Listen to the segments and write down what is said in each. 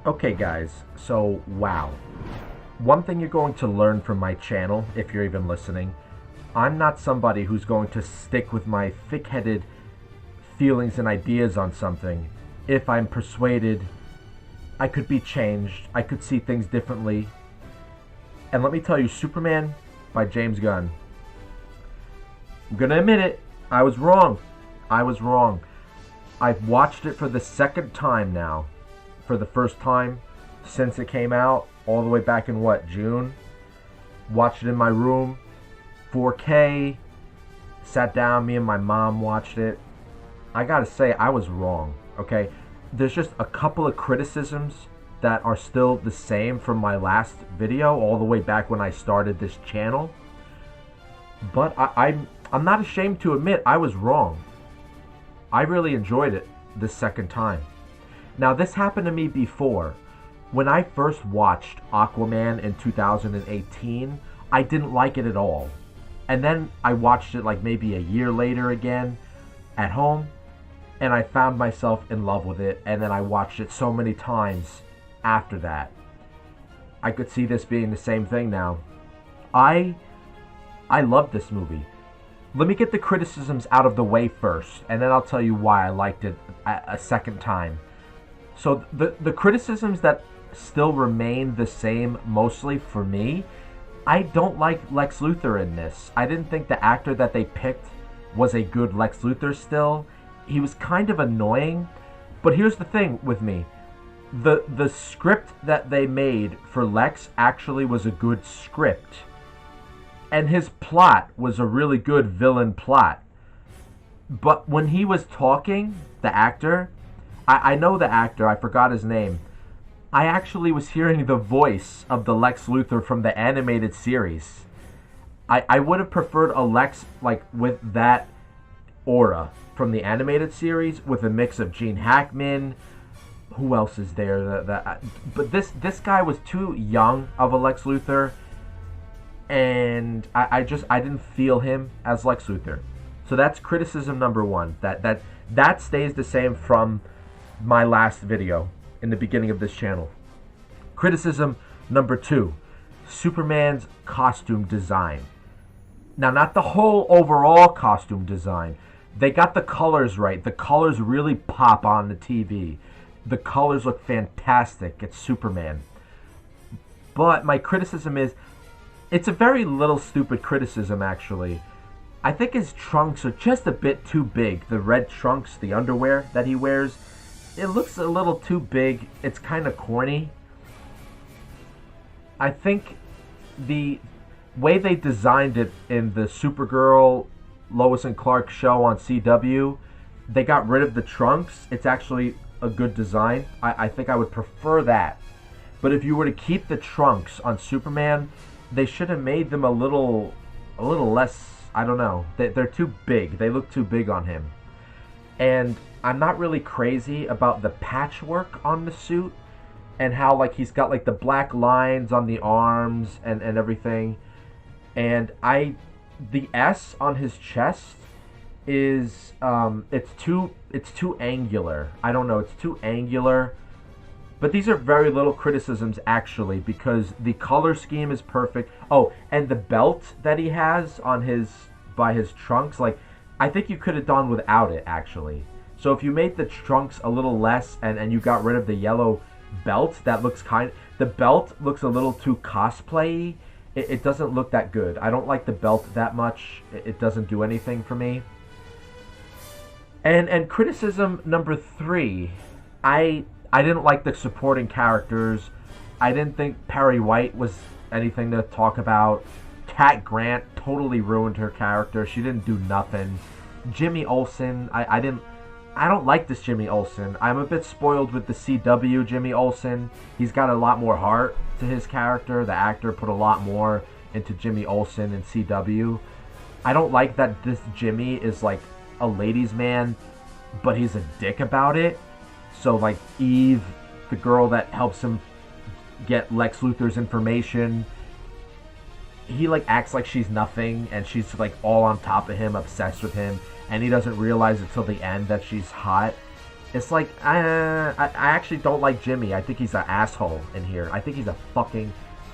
Okay, guys, so wow. One thing you're going to learn from my channel, if you're even listening, I'm not somebody who's going to stick with my thick headed feelings and ideas on something. If I'm persuaded, I could be changed, I could see things differently. And let me tell you, Superman by James Gunn, I'm gonna admit it, I was wrong. I was wrong. I've watched it for the second time now. For the first time since it came out, all the way back in what, June? Watched it in my room, 4K, sat down, me and my mom watched it. I gotta say, I was wrong, okay? There's just a couple of criticisms that are still the same from my last video, all the way back when I started this channel. But I'm not ashamed to admit I was wrong. I really enjoyed it this second time. Now, this happened to me before. When I first watched Aquaman in 2018, I didn't like it at all. And then I watched it like maybe a year later again at home, and I found myself in love with it, and then I watched it so many times after that. I could see this being the same thing now. I love this movie. Let me get the criticisms out of the way first, and then I'll tell you why I liked it a second time. So the criticisms that still remain the same mostly for me, I don't like Lex Luthor in this. I didn't think the actor that they picked was a good Lex Luthor still. He was kind of annoying, but here's the thing with me. The script that they made for Lex actually was a good script. And his plot was a really good villain plot. But when he was talking, the actor, I know the actor, I forgot his name. I actually was hearing the voice of the Lex Luthor from the animated series. I would have preferred a Lex like with that aura from the animated series, with a mix of Gene Hackman. Who else is there? But this guy was too young of a Lex Luthor, and I didn't feel him as Lex Luthor. So that's criticism number one. That stays the same from my last video in the beginning of this channel. Criticism number two, Superman's costume design. Now, not the whole overall costume design. They got the colors right. The colors really pop on the TV. The colors look fantastic. It's Superman. But my criticism is, it's a very little stupid criticism, actually. I think his trunks are just a bit too big. The red trunks, the underwear that he wears, it looks a little too big. It's kind of corny. I think the way they designed it in the Supergirl Lois and Clark show on CW, they got rid of the trunks. It's actually a good design. I think I would prefer that. But if you were to keep the trunks on Superman, they should have made them a little less, I don't know. They're too big. They look too big on him. And I'm not really crazy about the patchwork on the suit and how like he's got like the black lines on the arms and everything. And the S on his chest is it's too angular. I don't know, it's too angular. But these are very little criticisms actually, because the color scheme is perfect. Oh, and the belt that he has on by his trunks, like I think you could have done without it actually. So if you made the trunks a little less and you got rid of the yellow belt, the belt looks a little too cosplay-y. It doesn't look that good. I don't like the belt that much. It doesn't do anything for me. And criticism number three, I didn't like the supporting characters. I didn't think Perry White was anything to talk about. Cat Grant totally ruined her character. She didn't do nothing. Jimmy Olsen, I don't like this Jimmy Olsen. I'm a bit spoiled with the CW Jimmy Olsen. He's got a lot more heart to his character. The actor put a lot more into Jimmy Olsen in CW. I don't like that this Jimmy is like a ladies' man, but he's a dick about it. So like Eve, the girl that helps him get Lex Luthor's information, he like acts like she's nothing, and she's like all on top of him, obsessed with him, and he doesn't realize until the end that she's hot. It's like, I actually don't like Jimmy. I think he's an asshole in here. I think he's a fucking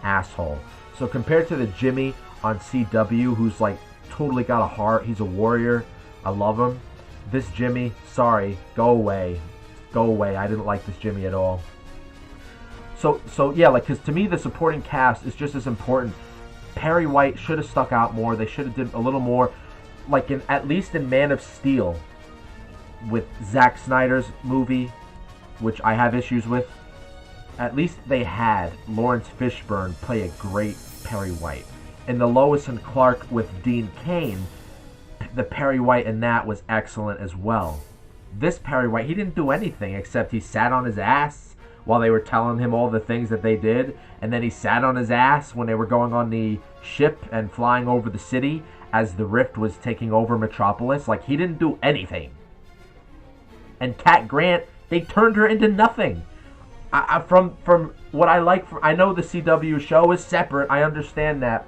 asshole. So compared to the Jimmy on CW, who's like totally got a heart, he's a warrior, I love him. This Jimmy, sorry, go away. Go away. I didn't like this Jimmy at all. So yeah, like, because to me the supporting cast is just as important. Perry White should have stuck out more. They should have did a little more, like at least in Man of Steel, with Zack Snyder's movie, which I have issues with. At least they had Lawrence Fishburne play a great Perry White. In the Lois and Clark with Dean Cain, the Perry White in that was excellent as well. This Perry White, he didn't do anything except he sat on his ass while they were telling him all the things that they did, and then he sat on his ass when they were going on the ship and flying over the city as the Rift was taking over Metropolis. Like, he didn't do anything. And Cat Grant, they turned her into nothing. From what I like, I know the CW show is separate, I understand that,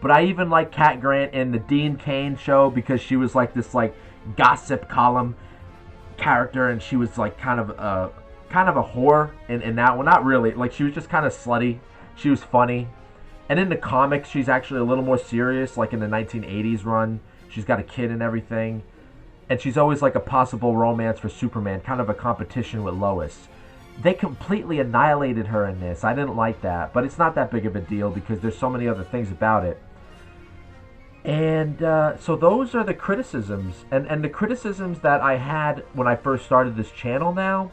but I even like Cat Grant in the Dean Cain show because she was like this like gossip column character, and she was like kind of a whore in that one. Not really, like she was just kind of slutty. She was funny. And in the comics, she's actually a little more serious, like in the 1980s run. She's got a kid and everything. And she's always like a possible romance for Superman, kind of a competition with Lois. They completely annihilated her in this. I didn't like that, but it's not that big of a deal because there's so many other things about it. And so those are the criticisms. And the criticisms that I had when I first started this channel now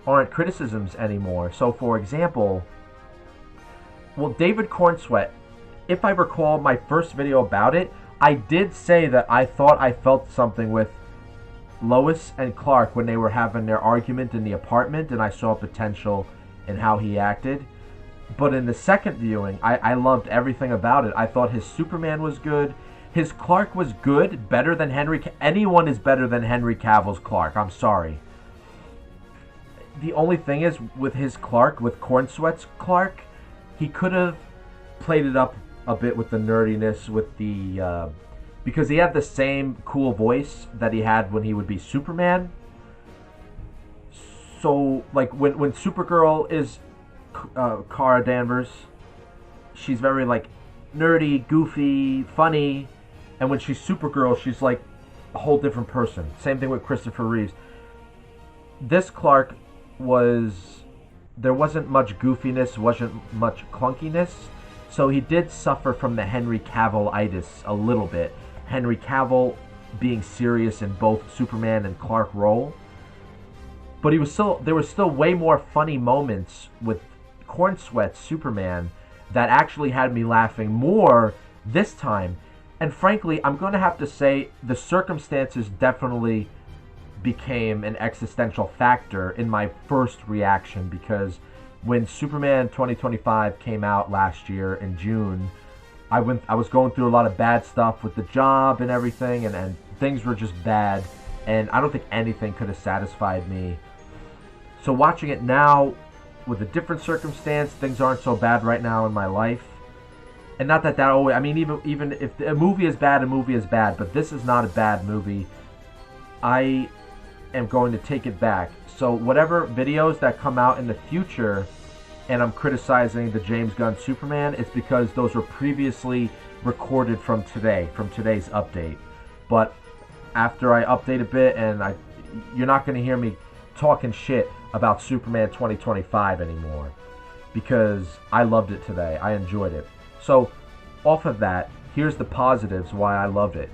aren't criticisms anymore. So for example, well, David Cornsweet, if I recall my first video about it, I did say that I thought I felt something with Lois and Clark when they were having their argument in the apartment, and I saw potential in how he acted. But in the second viewing, I loved everything about it. I thought his Superman was good. His Clark was good, better than anyone is better than Henry Cavill's Clark. I'm sorry. The only thing is, with his Clark, with Cornsweet's Clark, he could have played it up a bit with the nerdiness, with the because he had the same cool voice that he had when he would be Superman. So, like, when Supergirl is Kara Danvers, she's very, like, nerdy, goofy, funny. And when she's Supergirl, she's, like, a whole different person. Same thing with Christopher Reeves. This Clark there wasn't much goofiness, wasn't much clunkiness. So he did suffer from the Henry Cavill-itis a little bit. Henry Cavill being serious in both Superman and Clark role. But there were still way more funny moments with Cornsweet's Superman that actually had me laughing more this time. And frankly, I'm going to have to say the circumstances definitely became an existential factor in my first reaction, because when Superman 2025 came out last year in June, I was going through a lot of bad stuff with the job and everything, and things were just bad, and I don't think anything could have satisfied me. So watching it now with a different circumstance, things aren't so bad right now in my life. And not that always, I mean, even if a movie is bad, but this is not a bad movie. I am going to take it back. So whatever videos that come out in the future and I'm criticizing the James Gunn Superman, it's because those were previously recorded from today's update. But after I update a bit, and you're not going to hear me talking shit about Superman 2025 anymore, because I loved it today. I enjoyed it. So off of that, here's the positives why I loved it.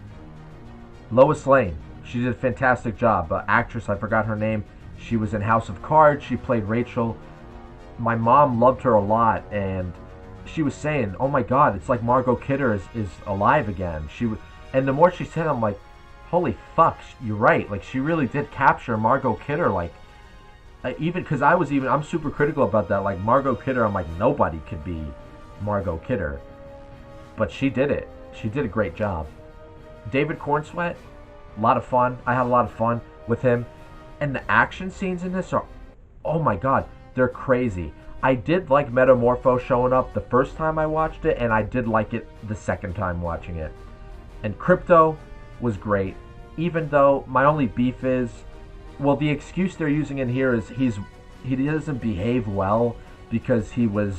Lois Lane, she did a fantastic job. Actress, I forgot her name. She was in House of Cards. She played Rachel. My mom loved her a lot, and she was saying, "Oh my God, it's like Margot Kidder is alive again." And the more she said, I'm like, "Holy fuck, you're right." Like, she really did capture Margot Kidder. Like, even because I'm super critical about that. Like, Margot Kidder, I'm like, nobody could be Margot Kidder, but she did it. She did a great job. David Cornsweet, a lot of fun. I had a lot of fun with him, and the action scenes in this are, oh my God, they're crazy. I did like Metamorpho showing up the first time I watched it, and I did like it the second time watching it. And Crypto was great, even though my only beef is Well, the excuse they're using in here is he doesn't behave well because he was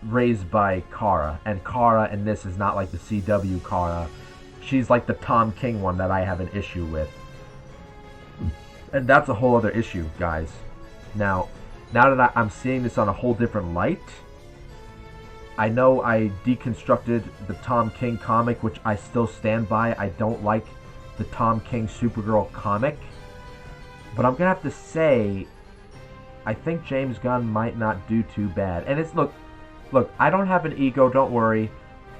raised by Kara, and Kara in this is not like the CW Kara. She's like the Tom King one that I have an issue with. And that's a whole other issue, guys. Now that I'm seeing this on a whole different light, I know I deconstructed the Tom King comic, which I still stand by. I don't like the Tom King Supergirl comic. But I'm going to have to say, I think James Gunn might not do too bad. And it's, look, I don't have an ego, don't worry.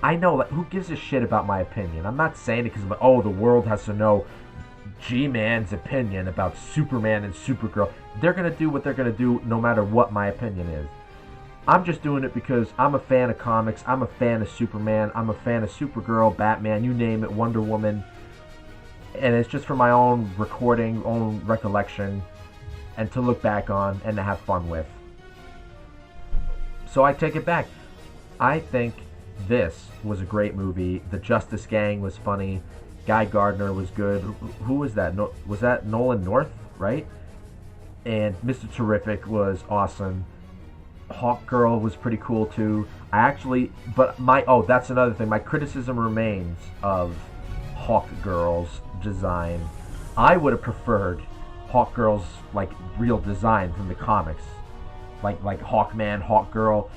I know, like, who gives a shit about my opinion? I'm not saying it because, like, oh, the world has to know G-Man's opinion about Superman and Supergirl. They're going to do what they're going to do no matter what my opinion is. I'm just doing it because I'm a fan of comics. I'm a fan of Superman. I'm a fan of Supergirl, Batman, you name it, Wonder Woman. And it's just for my own recording, own recollection, and to look back on and to have fun with. So I take it back. I think this was a great movie. The Justice Gang was funny. Guy Gardner was good. Who was that? Was that Nolan North, right? And Mr. Terrific was awesome. Hawkgirl was pretty cool too. That's another thing. My criticism remains of Hawkgirl's design. I would have preferred Hawkgirl's like real design from the comics, like Hawkman, Hawkgirl.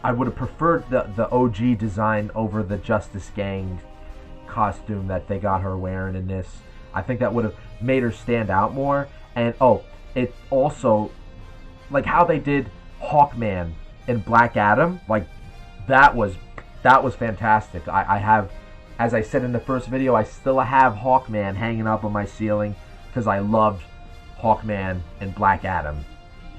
I would have preferred the OG design over the Justice Gang costume that they got her wearing in this. I think that would have made her stand out more. And it also, like how they did Hawkman in Black Adam, like that was fantastic. I have, as I said in the first video, I still have Hawkman hanging up on my ceiling because I loved Hawkman in Black Adam.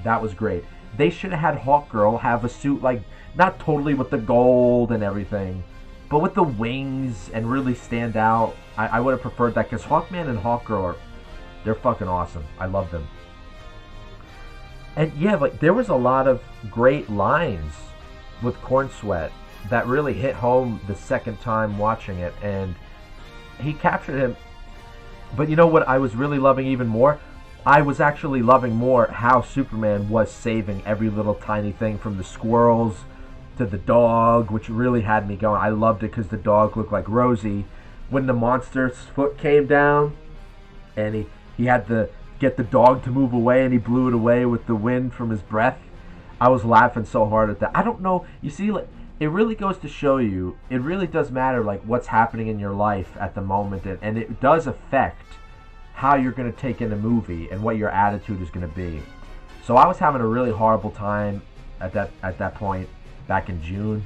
That was great. They should have had Hawkgirl have a suit, like, not totally with the gold and everything, but with the wings and really stand out. I would have preferred that because Hawkman and Hawkgirl they're fucking awesome. I love them. And yeah, like there was a lot of great lines with Corn Sweat that really hit home the second time watching it, and he captured him. But you know what I was really loving even more? I was actually loving more how Superman was saving every little tiny thing, from the squirrels to the dog, which really had me going. I loved it because the dog looked like Rosie. When the monster's foot came down and he had to get the dog to move away and he blew it away with the wind from his breath, I was laughing so hard at that. I don't know, you see, like, it really goes to show you, it really does matter, like, what's happening in your life at the moment, and it does affect how you're going to take in a movie and what your attitude is going to be. So I was having a really horrible time at that point back in June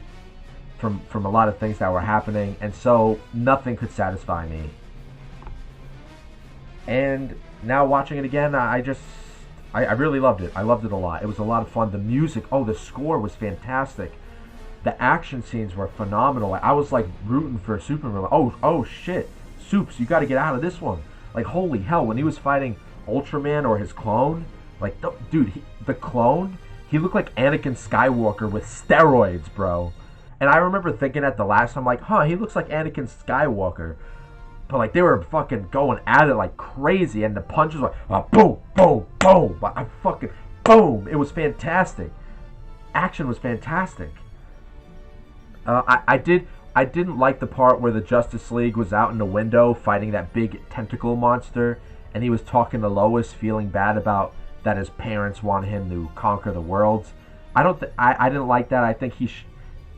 from a lot of things that were happening, and so nothing could satisfy me. And now watching it again, I really loved it. I loved it a lot. It was a lot of fun. The music, the score was fantastic. The action scenes were phenomenal. I was like rooting for Superman. Oh shit, Supes, you got to get out of this one. Like, holy hell, when he was fighting Ultraman or his clone, like, dude, the clone, he looked like Anakin Skywalker with steroids, bro. And I remember thinking at the last time, like, he looks like Anakin Skywalker. But, like, they were fucking going at it like crazy, and the punches were like, boom, boom, boom. I fucking, boom. It was fantastic. Action was fantastic. I didn't like the part where the Justice League was out in the window fighting that big tentacle monster, and he was talking to Lois, feeling bad about that his parents wanted him to conquer the worlds. I didn't like that. I think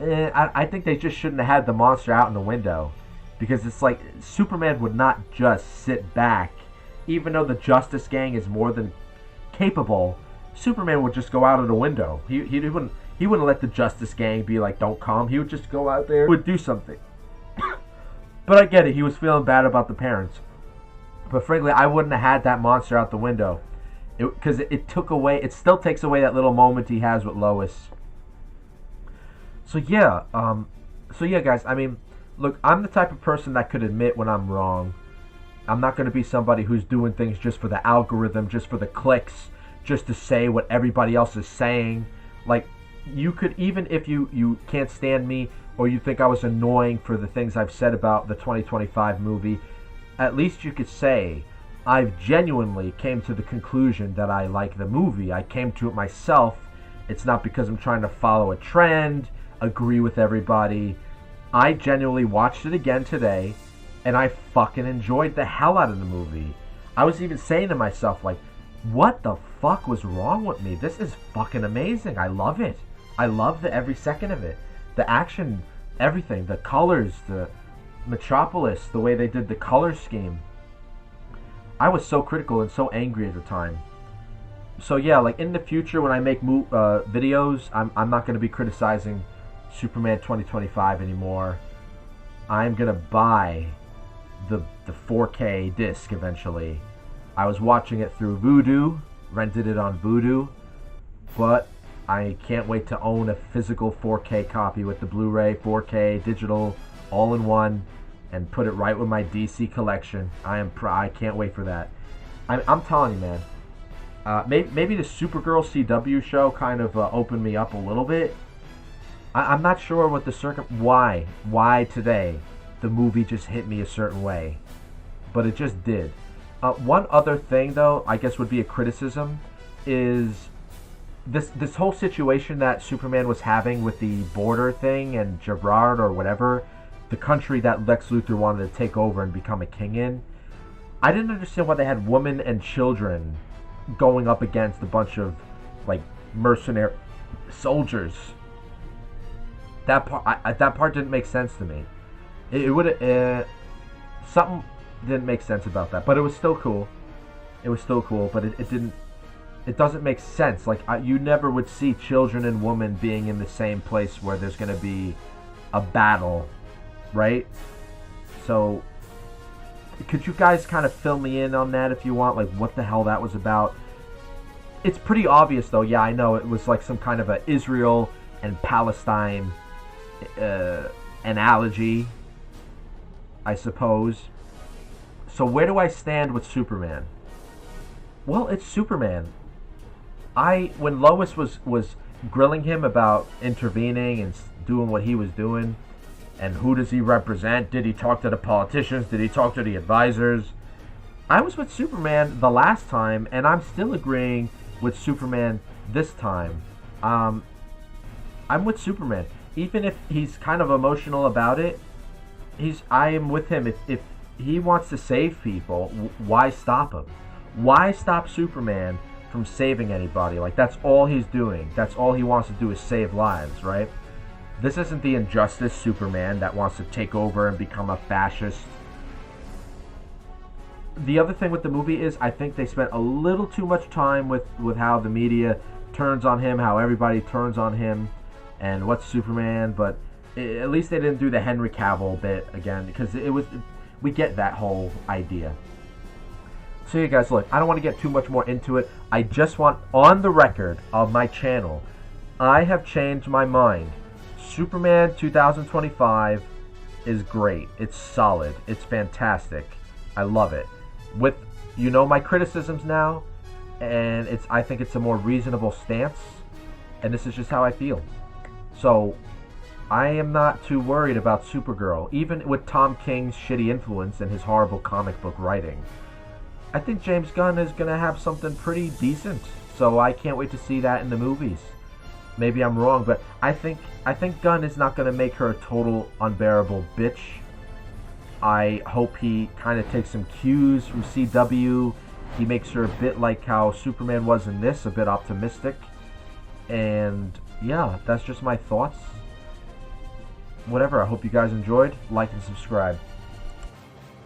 I think they just shouldn't have had the monster out in the window, because it's like Superman would not just sit back, even though the Justice Gang is more than capable. Superman would just go out of the window. He wouldn't let the Justice Gang be like, don't come. He would just go out there, would do something. But I get it. He was feeling bad about the parents. But frankly, I wouldn't have had that monster out the window, because it still takes away that little moment he has with Lois. So yeah, guys. I mean, look, I'm the type of person that could admit when I'm wrong. I'm not going to be somebody who's doing things just for the algorithm, just for the clicks, just to say what everybody else is saying. Like, you could, even if you can't stand me, or you think I was annoying for the things I've said about the 2025 movie, at least you could say, I've genuinely came to the conclusion that I like the movie. I came to it myself. It's not because I'm trying to follow a trend, agree with everybody. I genuinely watched it again today, and I fucking enjoyed the hell out of the movie. I was even saying to myself, like, what the fuck was wrong with me? This is fucking amazing. I love it. I love every second of it. The action, everything, the colors, the Metropolis, the way they did the color scheme. I was so critical and so angry at the time. So yeah, like in the future when I make videos, I'm not going to be criticizing Superman 2025 anymore. I'm going to buy the 4K disc eventually. I was watching it through Vudu, rented it on Vudu, but I can't wait to own a physical 4K copy with the Blu-ray, 4K, digital, all in one, and put it right with my DC collection. I can't wait for that. I'm telling you, man. Maybe the Supergirl CW show kind of opened me up a little bit. I'm not sure what the why today the movie just hit me a certain way, but it just did. One other thing, though, I guess would be a criticism, is this whole situation that Superman was having with the border thing and Gerard or whatever, the country that Lex Luthor wanted to take over and become a king in. I didn't understand why they had women and children going up against a bunch of like mercenary soldiers. That part didn't make sense to me. It would something didn't make sense about that, but it was still cool. It was still cool, but it didn't. It doesn't make sense. Like you never would see children and women being in the same place where there's going to be a battle, right? So, could you guys kind of fill me in on that if you want? Like, what the hell that was about? It's pretty obvious, though. Yeah, I know it was like some kind of a Israel and Palestine analogy, I suppose. So where do I stand with Superman? Well, it's Superman. When Lois was grilling him about intervening and doing what he was doing, and who does he represent? Did he talk to the politicians? Did he talk to the advisors? I was with Superman the last time, and I'm still agreeing with Superman this time. I'm with Superman. Even if he's kind of emotional about it, I am with him. If he wants to save people, why stop him? Why stop Superman from saving anybody? Like, that's all he's doing. That's all he wants to do is save lives, right? This isn't the Injustice Superman that wants to take over and become a fascist. The other thing with the movie is I think they spent a little too much time with how the media turns on him, how everybody turns on him, and what's Superman, but at least they didn't do the Henry Cavill bit again, because we get that whole idea. So you guys, look, I don't want to get too much more into it. I just want, on the record of my channel, I have changed my mind. Superman 2025 is great. It's solid. It's fantastic. I love it. With, my criticisms now, and I think it's a more reasonable stance, and this is just how I feel. So, I am not too worried about Supergirl, even with Tom King's shitty influence and his horrible comic book writing. I think James Gunn is going to have something pretty decent, so I can't wait to see that in the movies. Maybe I'm wrong, but I think Gunn is not going to make her a total unbearable bitch. I hope he kind of takes some cues from CW. He makes her a bit like how Superman was in this, a bit optimistic. And yeah, that's just my thoughts. Whatever, I hope you guys enjoyed. Like and subscribe.